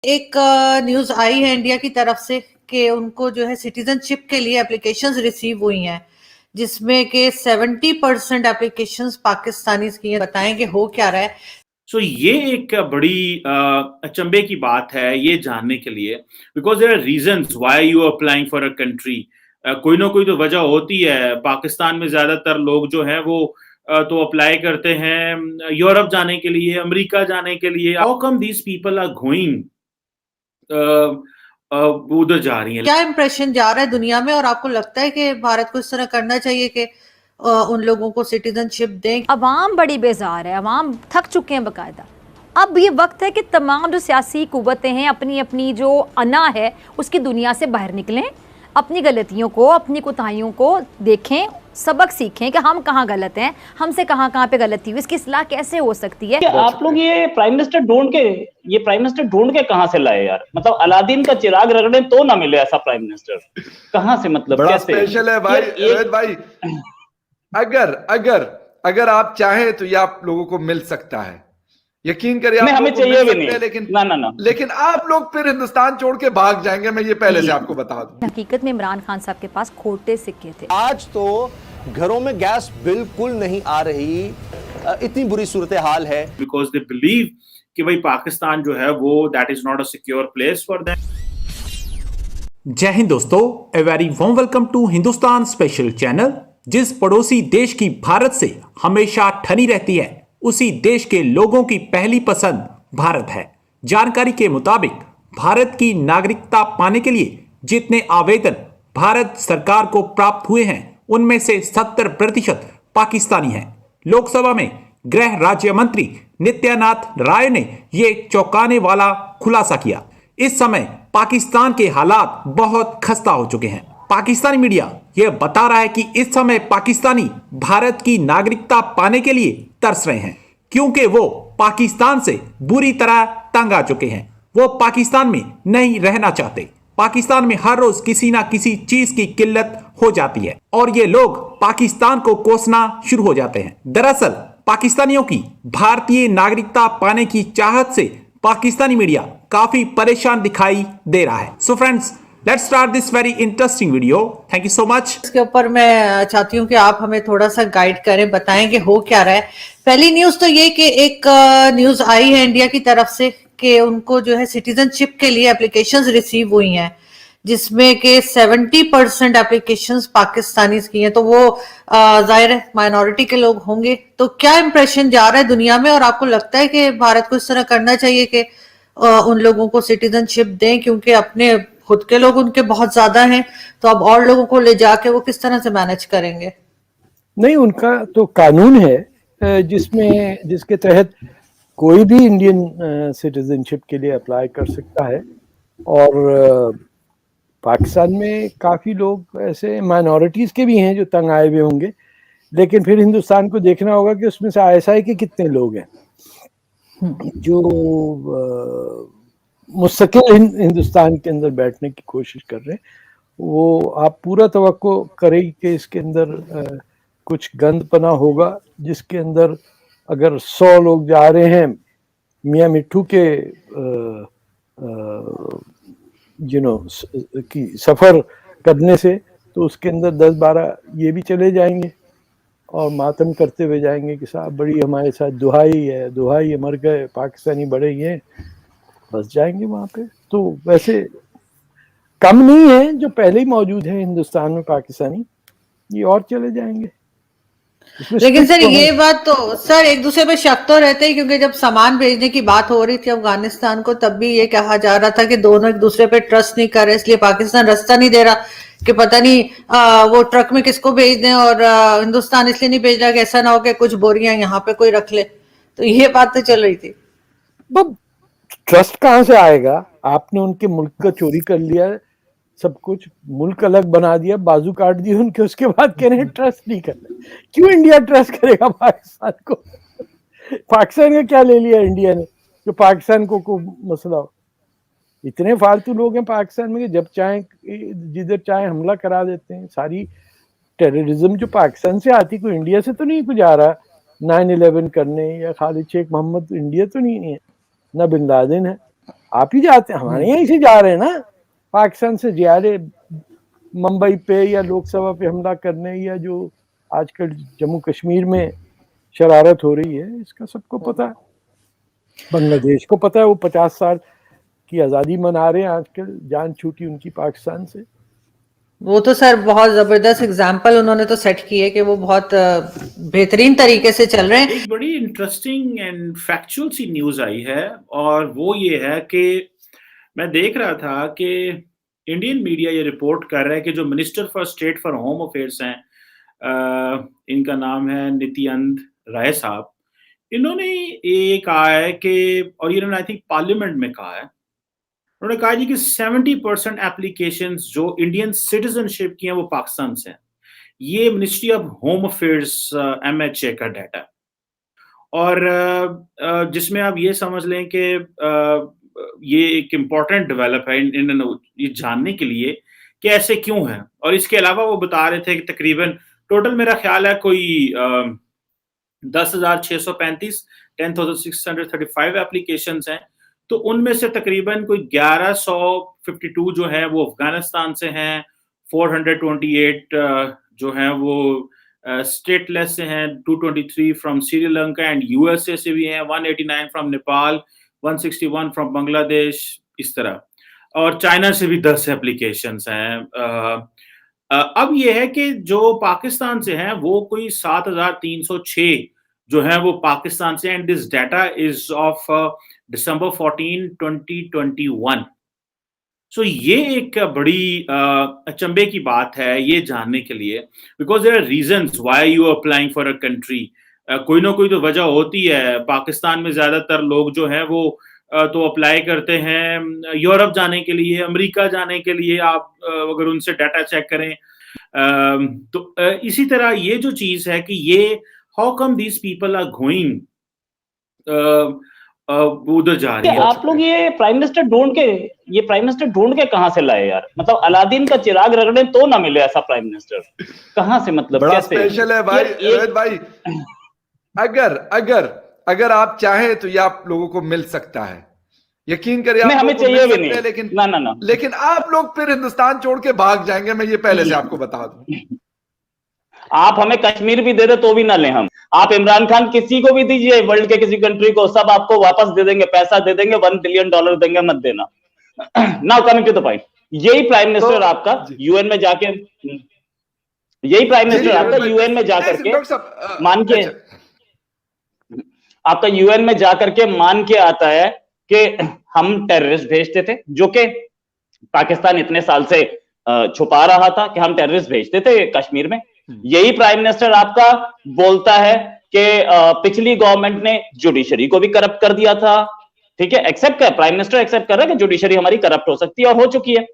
एक न्यूज़ आई है इंडिया की तरफ से कि उनको जो है सिटीजनशिप के लिए एप्लीकेशंस रिसीव हुई हैं, जिसमें कि 70% एप्लीकेशंस पाकिस्तानीज़ की हैं। बताएँगे हो क्या रहा है? ये एक बड़ी अचंभे की बात है ये जानने के लिए, because there are reasons why you are applying for a country. कोई ना कोई तो वजह होती है। पाकिस्तान में ज़्यादातर लोग जो हैं वो तो अप्लाई करते हैं यूरोप जाने के लिए, अमेरिका जाने के लिए। How come these people are going uh उधर जा रही हैं? क्या इंप्रेशन जा रहा है दुनिया में और आपको लगता है कि भारत को इस तरह करना चाहिए कि उन लोगों को सिटीजनशिप दें? अवाम बड़ी बेजार है, अवाम थक चुके हैं बकायदा। अब ये वक्त है कि तमाम जो सियासी कुव्वतें हैं अपनी अपनी जो अना है उसकी दुनिया से बाहर निकलें, अपनी गलतियों को, अपनी कोताहियों को देखें, सबक सीखें कि हम कहाँ गलत हैं, हमसे कहाँ कहाँ पे गलती हुई, इसकी इस्लाह कैसे हो सकती है। आप लोग ये प्राइम मिनिस्टर ढूंढ के कहाँ से लाए यार? मतलब अलादीन का चिराग रगड़े तो ना मिले ऐसा प्राइम मिनिस्टर। कहाँ से, मतलब बड़ा कैसे? स्पेशल है भाई रोहित भाई। अगर अगर अगर आप चाहें तो ये आप लोगों को मिल सकता है, यकीन करिए। नहीं, हमें चाहिए भी नहीं। लेकिन ना लेकिन आप लोग फिर हिंदुस्तान छोड़ के भाग जाएंगे, मैं ये पहले से आपको बता दूं। हकीकत में इमरान खान साहब के पास खोटे सिक्के थे। आज तो घरों में गैस बिल्कुल नहीं आ रही, इतनी बुरी सूरत हाल है। बिकॉज़ दे बिलीव कि भाई पाकिस्तान जो है वो that is not a secure place for them. जय हिंद दोस्तों, a very warm welcome to Hindustan special channel. जिस पड़ोसी देश की भारत से हमेशा ठनी रहती है, उसी देश के लोगों की पहली पसंद भारत है। जानकारी के मुताबिक भारत की नागरिकता पाने के लिए जितने आवेदन भारत सरकार को प्राप्त हुए हैं, उनमें से 70% पाकिस्तानी हैं। लोकसभा में गृह राज्य मंत्री नित्यानंद राय ने यह चौंकाने वाला खुलासा किया। इस समय पाकिस्तान के हालात बहुत खस्ता हो चुके हैं। पाकिस्तानी मीडिया यह बता रहा है कि इस समय पाकिस्तानी भारत की नागरिकता पाने के लिए तरस रहे हैं, क्योंकि वो पाकिस्तान से बुरी तरह तंग आ चुके हैं। वो पाकिस्तान में नहीं रहना चाहते। पाकिस्तान में हर रोज किसी ना किसी चीज की किल्लत हो जाती है और ये लोग पाकिस्तान को कोसना शुरू हो जाते हैं। दरअसल पाकिस्तानियों की भारतीय नागरिकता पाने की चाहत से पाकिस्तानी मीडिया काफी परेशान दिखाई दे रहा है। So friends, let's start this very interesting video. Thank you so much. इसके ऊपर मैं चाहती हूँ कि आप हमें थोड़ा सा गाइड करें, बताएं कि हो क्या रहा है। पहली न्यूज तो ये कि एक न्यूज आई है इंडिया की तरफ से कि उनको जो है सिटीजनशिप के लिए एप्लीकेशंस रिसीव हुई हैं, जिसमें कि 70% एप्लीकेशंस पाकिस्तानीज की हैं। तो वो जाहिर है माइनॉरिटी के लोग होंगे। तो क्या इंप्रेशन जा रहा है दुनिया में और आपको लगता है कि भारत को इस तरह करना चाहिए कि उन लोगों को सिटीजनशिप दें, क्योंकि अपने खुद के लोग उनके बहुत ज्यादा हैं, तो अब और लोगों को ले जाके वो किस तरह से मैनेज करेंगे? नहीं, उनका तो कानून है जिसके तहत कोई भी इंडियन सिटीजनशिप के लिए अप्लाई कर सकता है। और पाकिस्तान में काफ़ी लोग ऐसे माइनॉरिटीज़ के भी हैं जो तंग आए हुए होंगे, लेकिन फिर हिंदुस्तान को देखना होगा कि उसमें से आईएसआई के कितने लोग हैं जो मुस्तकिल हिंदुस्तान के अंदर बैठने की कोशिश कर रहे हैं। वो आप पूरा तवक्को करें कि इसके अंदर कुछ गंदपना होगा, जिसके अंदर अगर 100 लोग जा रहे हैं मियाँ मिट्ठू के की सफ़र करने से, तो उसके अंदर 10-12 ये भी चले जाएंगे और मातम करते हुए जाएंगे कि साहब बड़ी हमारे साथ दुहाई है, मर गए, पाकिस्तानी बड़े ही हैं, बस जाएंगे वहाँ पे। तो वैसे कम नहीं है जो पहले ही मौजूद है हिंदुस्तान में पाकिस्तानी, ये और चले जाएंगे। लेकिन सर ये बात तो सर एक दूसरे पे शक तो रहते ही, क्योंकि जब सामान भेजने की बात हो रही थी अफगानिस्तान को, तब भी ये कहा जा रहा था कि दोनों एक दूसरे पे ट्रस्ट नहीं कर रहे, इसलिए पाकिस्तान रास्ता नहीं दे रहा कि पता नहीं वो ट्रक में किसको भेज दें, और हिंदुस्तान इसलिए नहीं भेज रहा कि ऐसा ना हो कि कुछ बोरियां यहाँ पे कोई रख ले। तो ये बात तो चल रही थी। ट्रस्ट कहाँ से आएगा? आपने उनके मुल्क का चोरी कर लिया, सब कुछ मुल्क अलग बना दिया, बाजू काट दिए उनके, उसके बाद कह रहे हैं ट्रस्ट नहीं करना। क्यों इंडिया ट्रस्ट करेगा पाकिस्तान को? पाकिस्तान का क्या ले लिया इंडिया ने जो पाकिस्तान को मसला हो? इतने फालतू लोग हैं पाकिस्तान में कि जब चाहे जिधर चाहे हमला करा देते हैं। सारी टेररिज्म जो पाकिस्तान से आती, कोई इंडिया से तो नहीं कुछ आ रहा। 9/11 करने या खालिद शेख मोहम्मद इंडिया तो नहीं है, ना बिन लादेन है। आप ही जाते हैं, हमारे यहीं से जा रहे हैं ना, पाकिस्तान से जा रहे मुंबई पे या लोकसभा पे हमला करने, या जो आजकल जम्मू कश्मीर में शरारत हो रही है, इसका सबको पता है। बांग्लादेश को पता है, वो 50 साल की आजादी मना रहे हैं आजकल, जान छूटी उनकी पाकिस्तान से। वो तो सर बहुत जबरदस्त एग्जाम्पल उन्होंने तो सेट की है कि वो बहुत बेहतरीन तरीके से चल रहे हैं। एक बड़ी इंटरेस्टिंग एंड फैक्चुअल सी न्यूज आई है, और वो ये है कि मैं देख रहा था कि इंडियन मीडिया ये रिपोर्ट कर रहा है कि जो minister for state for home affairs हैं, इनका नाम है नित्यानंद राय साहब, इन्होंने ये कहा है कि, और इन्होंने आई थिंक पार्लियामेंट में कहा है, उन्होंने कहा जी कि 70% एप्लीकेशंस जो इंडियन सिटीजनशिप की हैं वो पाकिस्तान से हैं। ये ministry of home affairs MHA का डाटा है, और जिसमें आप ये समझ लें कि ये एक इम्पॉर्टेंट डेवलप है ये जानने के लिए कि ऐसे क्यों है। और इसके अलावा वो बता रहे थे कि तकरीबन टोटल मेरा ख्याल है कोई 10,635 10,635 एप्लीकेशंस हैं, तो उनमें से तकरीबन कोई 1152 जो है वो अफगानिस्तान से हैं, 428 जो हैं वो स्टेटलेस से हैं, 223 फ्रॉम श्रीलंका एंड USA से भी हैं, 189 फ्रॉम नेपाल, 161 फ्रॉम बांग्लादेश, इस तरह, और चाइना से भी 10 एप्लीकेशंस हैं। अब ये है कि जो पाकिस्तान से हैं वो कोई 7,306 जो है वो पाकिस्तान से, and this data is of December 14, 2021। सो ये एक बड़ी अचंभे की बात है ये जानने के लिए, because there are reasons why you are applying for a country. कोई ना कोई तो वजह होती है। पाकिस्तान में ज्यादातर लोग जो हैं वो तो अप्लाई करते हैं यूरोप जाने के लिए, अमेरिका जाने के लिए। आप अगर उनसे डाटा चेक करें तो इसी तरह ये जो चीज है कि ये how come these people are going उधर जा रही है। आप लोग ये प्राइम मिनिस्टर ढूंढ के कहाँ से लाए यार? मतलब अलादीन का चिराग रगड़े तो ना मिले ऐसा प्राइम मिनिस्टर, कहाँ से? मतलब बड़ा कैसे? स्पेशल है भाई रोहित भाई। अगर आप चाहें तो ये आप लोगों को मिल सकता है, यकीन करिए। आप हमें चाहिए भी नहीं, लेकिन ना लेकिन आप लोग फिर हिंदुस्तान छोड़ के भाग जाएंगे, मैं ये पहले से आपको बता दूं। आप हमें कश्मीर भी दे दे तो भी ना लें हम। आप इमरान खान किसी को भी दीजिए, वर्ल्ड के किसी कंट्री को, सब आपको वापस दे देंगे, पैसा दे देंगे, $1 बिलियन देंगे, मत देना। Now coming to the point, यही प्राइम मिनिस्टर आपका यूएन में जाके यूएन में जाकर के मान के आपका यूएन में जाकर के मान के आता है कि हम टेररिस्ट भेजते थे, जो कि पाकिस्तान इतने साल से छुपा रहा था कि हम टेररिस्ट भेजते थे कश्मीर में। यही प्राइम मिनिस्टर आपका बोलता है कि पिछली गवर्नमेंट ने जुडिशरी को भी करप्ट कर दिया था। ठीक है, एक्सेप्ट कर, प्राइम मिनिस्टर एक्सेप्ट कर रहा है कि जुडिशरी हमारी करप्ट हो सकती है और हो चुकी है।